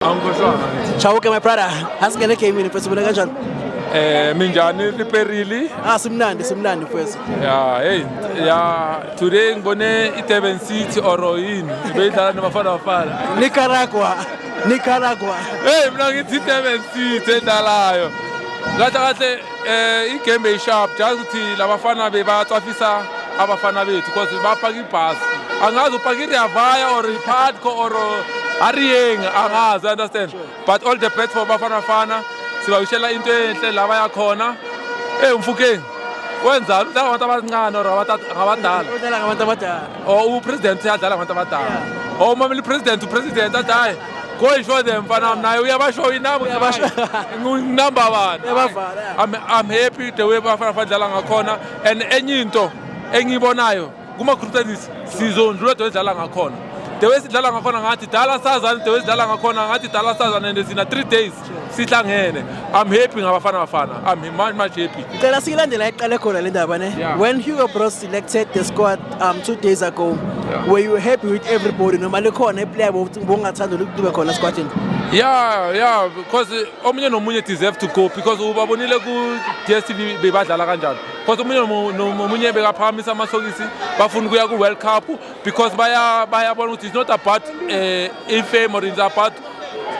Chawuke my brother, asingene game ini mfethu bona kanjani? Minjani liperili? Simnandi mfethu. Today ngibone iDurban City oroyini beyidlala nabafana. Nicaragua. Hey mina ngithi iDurban City edlalayo. Kahle igame sharp just ukuthi labafana bebatsafisa abafana bethu because bapaka ibhasi. Angazi upaka iRiavaya or iPadco or Ariyeng angazi, understand, but all the platform bafana sibawishela into enhle laba yakhona. Mfukeng wenzani udlala ngabantu abancane or abadala? Udlala ngabantu abadala. O president uyadlala ngabantu abadala. O mameli president athi hayi go show them mfana naye uyabashow inabo number 1. I'm happy the way bafana badlala ngakhona, and enye into engibonayo kuma crusaders sizondlula edlala ngakhona. The way sidlala ngakhona ngathi dala sazana, the way sidlala ngakhona ngathi dala sazana, and sina 3 days sihlangene. I'm happy ngabafana. I'm much happy. Ngicela silandela iqale khona le ndaba ne. When Hugo Bros selected the squad 2 days ago, were you happy with everybody noma lekhona iplayer bongathanda ukube khona squadini? Yeah, because omunye nomunye deserve to go because ubabonile ku DStv bebadlala kanjani. Because omunye nomunye bekaphakamisa amasokisi bafuna ukuya ku World Cup because bayabona ukuthi it's not about fame or it's about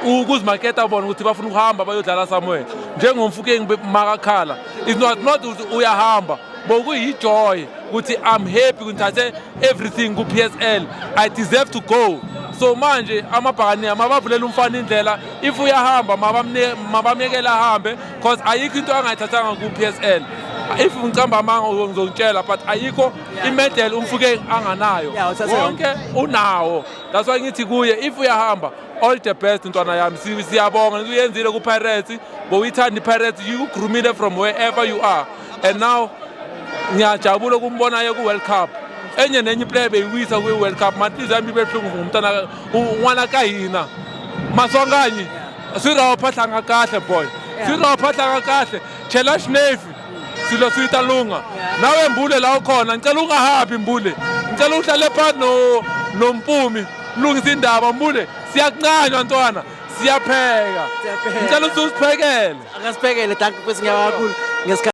ukuzimaketa bona ukuthi bafuna ukuhamba bayodlala somewhere. Njengomfukeng makakhala, it's not uyahamba but kuyijoy ukuthi I'm happy ngithathe everything ku PSL, I deserve to go. So manje amabhakani mabavulela umfana indlela, if uyahamba mabamyekela ahambe because ayikho into angayithathanga ku PSL. If ngicamba manga ngizongitshela but ayikho imedal umfukeng anganayo, wonke unawo. That's why ngithi kuye if uyahamba all the best ntwana yami, siyabonga uyenzile ku Pirates but uyithanda iPirates, you grooming from wherever you are, and now ngiyajabula ukumbona ku World Cup. Enye nenye player beyiwisa ku World Cup manje zami bebhlungu ngumntana ungwana kahina maswanganyi sirawo phahlanga kahle boy, sirawo phahlanga kahle chela Schnefi silo siyitalunga nawe Mbule la ukhona ngicela ungahabi Mbule, ngicela uhlale phansi noMpumi lungisa indaba Mbule, siyakuncanywa ntwana siyapheka, ngicela usiphekele Akasiphekele, thank you mfethu, ngiyabonga kakhulu.